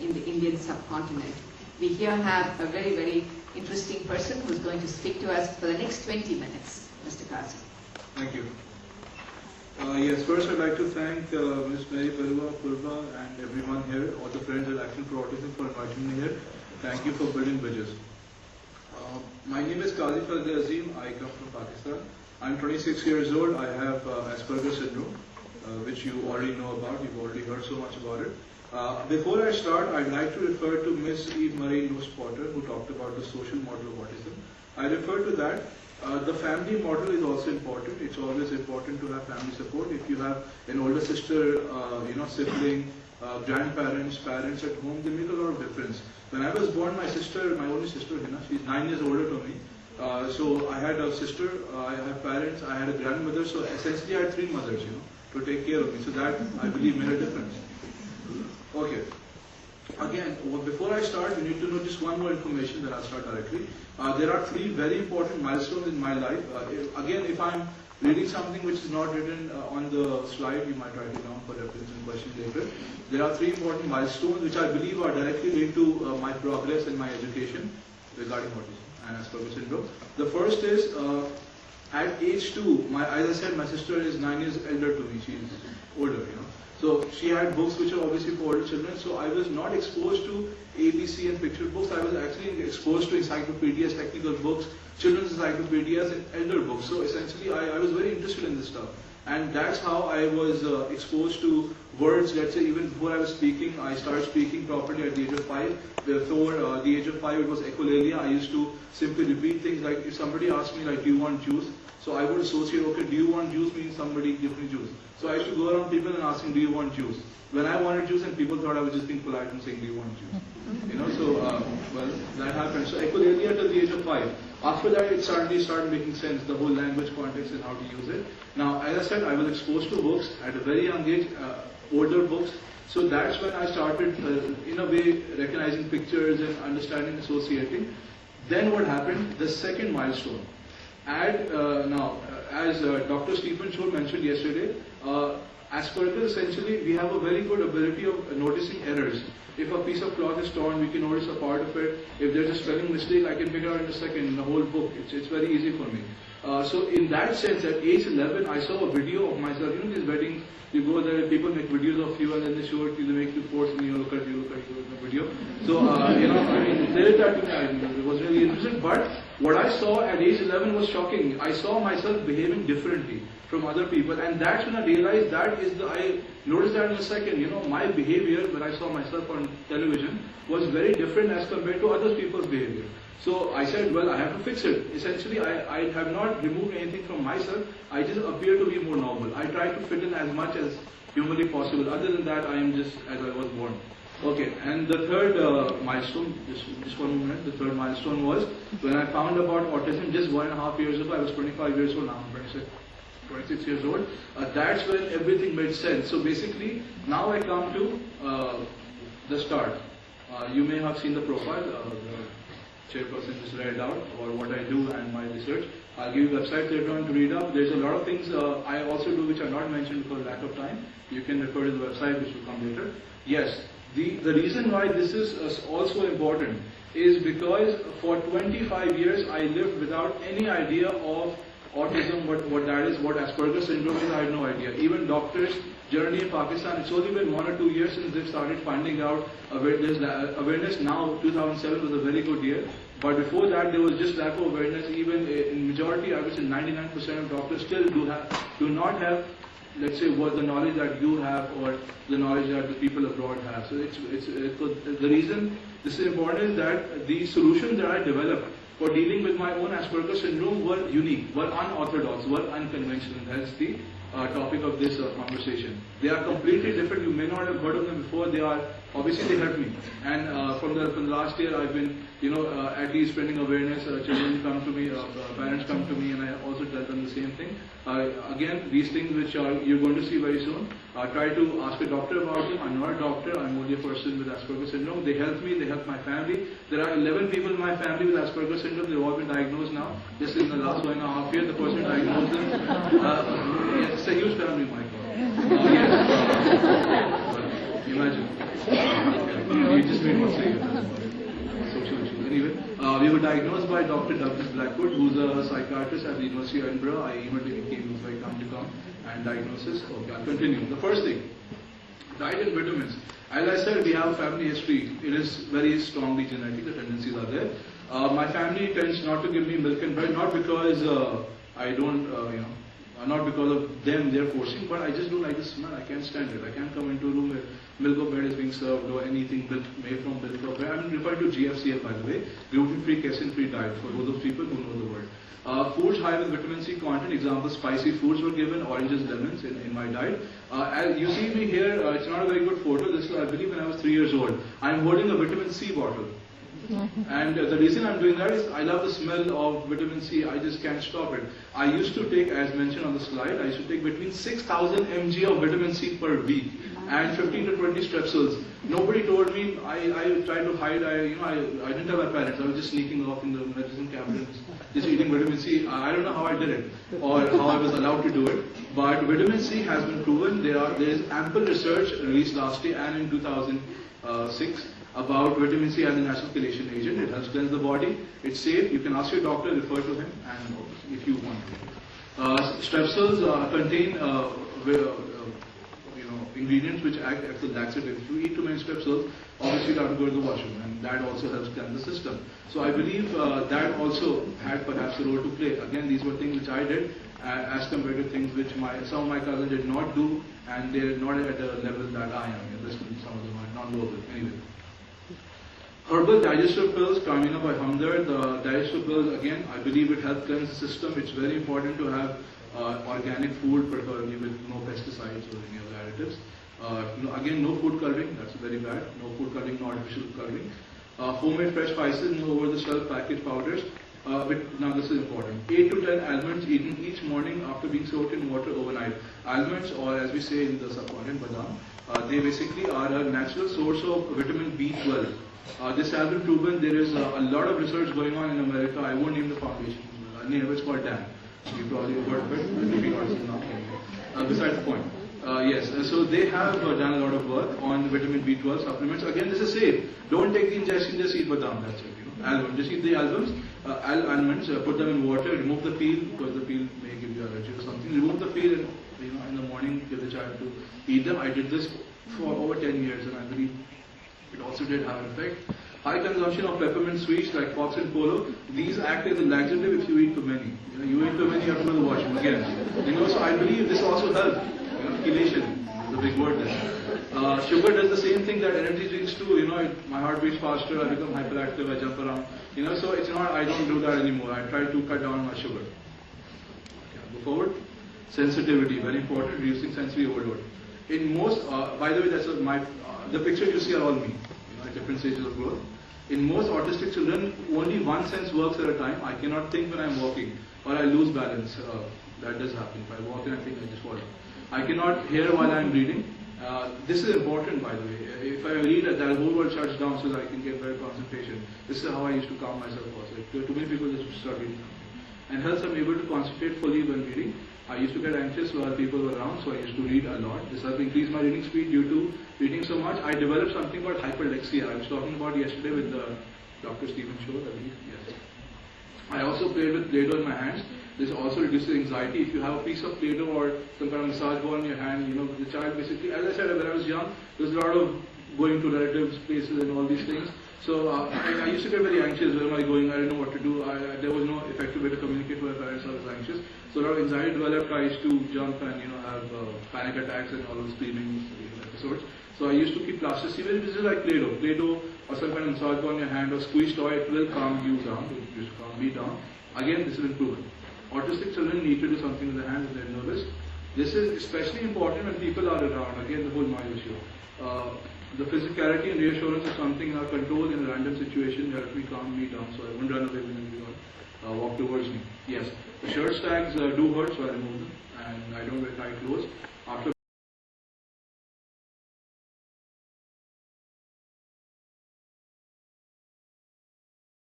in the Indian subcontinent. We here have a very, very interesting person who's going to speak to us for the next 20 minutes, Mr. Qazi. Thank you. Yes, first I'd like to thank Ms. Mary Parua, Purva, and everyone here, all the friends at Action for Autism for inviting me here. Thank you for building bridges. My name is Fazli Azeem. I come from Pakistan. I'm 26 years old. I have Asperger syndrome, which you already know about. You've already heard so much about it. Before I start, I'd like to refer to Ms. Eve Marie Potter, who talked about the social model of autism. I refer to that. The family model is also important. It's always important to have family support. If you have an older sister, sibling, grandparents, parents at home, they make a lot of difference. When I was born, my sister, my only sister, she's 9 years older to me. So I had a sister, I have parents, I had a grandmother. So essentially, I had 3 mothers, to take care of me. So that, I believe, made a difference. Okay. Again, before I start, you need to know just one more information that I'll start directly. There are 3 very important milestones in my life. Again, if I'm reading something which is not written on the slide, you might write it down for reference and questions later. There are 3 important milestones which I believe are directly linked to my progress in my education regarding autism and Asperger syndrome. The first is, at age 2, as I said, my sister is 9 years elder to me. She's older, So she had books which are obviously for older children. So I was not exposed to ABC and picture books. I was actually exposed to encyclopedias, technical books, children's encyclopedias, and elder books. So essentially, I was very interested in this stuff. And that's how I was exposed to words. Let's say even before I was speaking, I started speaking properly at the age of 5. Before the age of 5, it was echolalia. I used to simply repeat things like, if somebody asked me, like, do you want juice? So I would associate, okay, do you want juice means somebody give me juice. So I used to go around people and asking, do you want juice? When I wanted juice, and people thought I was just being polite and saying, do you want juice? Well, that happened. So echolalia till the age of 5. After that, it suddenly started making sense, the whole language context and how to use it. Now, as I said, I was exposed to books at a very young age, older books. So that's when I started, in a way, recognizing pictures and understanding, associating. Then what happened? The second milestone. As Dr. Stephen Shore mentioned yesterday, Asperger, essentially, we have a very good ability of noticing errors. If a piece of cloth is torn, we can notice a part of it. If there's a spelling mistake, I can figure out in a second, in the whole book. It's very easy for me. So in that sense, at age 11, I saw a video of myself. These weddings, you go there, people make videos of you, and then they show it to you, they make you force, and you look at you in the video. So, they did that to me. It was really interesting. But what I saw at age 11 was shocking. I saw myself behaving differently from other people, and that's when I realized I noticed that in a second. My behavior when I saw myself on television was very different as compared to other people's behavior. So I said, well, I have to fix it. Essentially, I have not removed anything from myself. I just appear to be more normal. I try to fit in as much as humanly possible. Other than that, I am just as I was born. Okay, and the third milestone, just 1 minute, the third milestone was when I found about autism just 1.5 years ago. I was 25 years old, now I'm 26 years old. That's when everything made sense. So basically, now I come to the start. You may have seen the profile. The chairperson just read out about what I do and my research. I'll give you websites later on to read up. There's a lot of things I also do which are not mentioned because of lack of time. You can refer to the website which will come later. Yes, the reason why this is also important is because for 25 years I lived without any idea of autism, what that is, what Asperger syndrome is. I had no idea. Even doctors, generally in Pakistan, it's only been 1 or 2 years since they've started finding out awareness. Now, 2007 was a very good year. But before that, there was just lack of awareness. Even in majority, I would say 99% of doctors still do not have, let's say, what the knowledge that you have or the knowledge that the people abroad have. So the reason this is important is that the solutions that I developed for dealing with my own Asperger syndrome were unique, were unorthodox, were unconventional. That's the topic of this conversation. They are completely different. You may not have heard of them before. Obviously they helped me. And from the last year, I've been, at least spreading awareness. Children come to me, parents come to me, and I also tell them the same thing. Again, these things which you're going to see very soon. Try to ask a doctor about them. I'm not a doctor. I'm only a person with Asperger syndrome. They help me. They help my family. There are 11 people in my family with Asperger syndrome. They've all been diagnosed now. Just in the last 1.5 years, the person diagnosed them. It's a huge family, my God. Yes. Imagine. You just made one say. Social issues. Anyway, we were diagnosed by Dr. Douglas Blackwood, who's a psychiatrist at the University of Edinburgh. I emailed him, he came, so I come to come and diagnosis. Okay, I'll continue. The first thing, diet and vitamins. As I said, we have family history. It is very strongly genetic. The tendencies are there. My family tends not to give me milk and bread, not because I don't, not because of them, they're forcing, but I just don't like the smell. I can't stand it. I can't come into a room where milk or bread is being served or anything made from milk or bread. I'm referring to GFCL, by the way, gluten-free, casein-free diet, for those of people who know the word. Foods high with vitamin C content, example, spicy foods were given, oranges, lemons in my diet. As you see me here, it's not a very good photo. This is, I believe, when I was 3 years old. I'm holding a vitamin C bottle. And the reason I'm doing that is I love the smell of vitamin C. I just can't stop it. I used to take, as mentioned on the slide, I used to take between 6,000 mg of vitamin C per week and 15 to 20 strepsils. Nobody told me. I tried to hide. I didn't have my parents. I was just sneaking off in the medicine cabinets, just eating vitamin C. I don't know how I did it or how I was allowed to do it. But vitamin C has been proven. There is ample research released last year and in 2006. About vitamin C as a natural chelation agent. It helps cleanse the body. It's safe. You can ask your doctor, refer to him, and if you want to. Strepsils contain ingredients which act as a laxative. If you eat too many strepsils, obviously you have to go to the washroom, and that also helps cleanse the system. So I believe that also had perhaps a role to play. Again, these were things which I did as compared to things which some of my cousins did not do, and they're not at the level that I am. Some of them are not local. Anyway. Herbal digestive pills, Kamina by Hamdard. The digestive pills, again, I believe it helps cleanse the system. It's very important to have organic food, preferably with no pesticides or any other additives. Again, no food coloring, that's very bad. No food coloring, no artificial coloring. Homemade fresh spices, no over-the-shelf packaged powders. Now this is important. 8 to 10 almonds eaten each morning after being soaked in water overnight. Almonds, or as we say in the subcontinent, badam, they basically are a natural source of vitamin B12. This has been proven. There is a lot of research going on in America. I won't name the foundation. It's called DAN. You probably have heard of it. Maybe not now. Besides the point. Yes, so they have done a lot of work on vitamin B12 supplements. Again, this is safe. Don't take the ingestion, just eat badam. That's it. Almond. Just eat the almonds, put them in water, remove the peel, because the peel may give you allergy or something. Remove the peel and in the morning give the child to eat them. I did this for over 10 years and I believe it also did have an effect. High consumption of peppermint sweets like Fox and Polo, these act as a laxative if you eat too many. You eat too many, you have to go to the washroom again. So I believe this also helps. Chelation is a big word there. Sugar does the same thing that energy drinks do. My heart beats faster, I become hyperactive, I jump around. So it's not, I don't do that anymore. I try to cut down my sugar. Go forward. Sensitivity, very important, reducing sensory overload. In most, by the way, that's the picture you see are all me, at different stages of growth. In most autistic children, only one sense works at a time. I cannot think when I'm walking, or I lose balance. That does happen. If I walk and I think, I just fall. I cannot hear while I'm reading. This is important, by the way. If I read, that whole world shuts down so that I can get better concentration. This is how I used to calm myself also. Too many people just start reading. And hence I'm able to concentrate fully when reading. I used to get anxious while people were around, so I used to read a lot. This has increased my reading speed due to reading so much. I developed something called hyperlexia. I was talking about yesterday with Dr. Stephen Shore, I believe. Yes. I also played with Play-Doh in my hands. This also reduces anxiety. If you have a piece of Play-Doh or some kind of massage ball in your hand, the child basically, as I said, when I was young, there was a lot of going to relatives' places and all these things. So I used to get very anxious. Where am I going? I didn't know what to do. There was no effective way to communicate with my parents. I was anxious. So a lot of anxiety developed. I used to jump and have panic attacks and all those screaming episodes. So I used to keep plasticine. This is like Play-Doh or some kind of massage ball in your hand or squeeze toy. It will calm you down. It used to calm me down. Again, this is proven. Autistic children need to do something with their hands if they're nervous. This is especially important when people are around. Again, the whole noise issue. The physicality and reassurance is something in our control in a random situation. You have to calm me down so I won't run away when you walk towards me. Yes, the shirt tags do hurt, so I remove them, and I don't wear tight clothes. After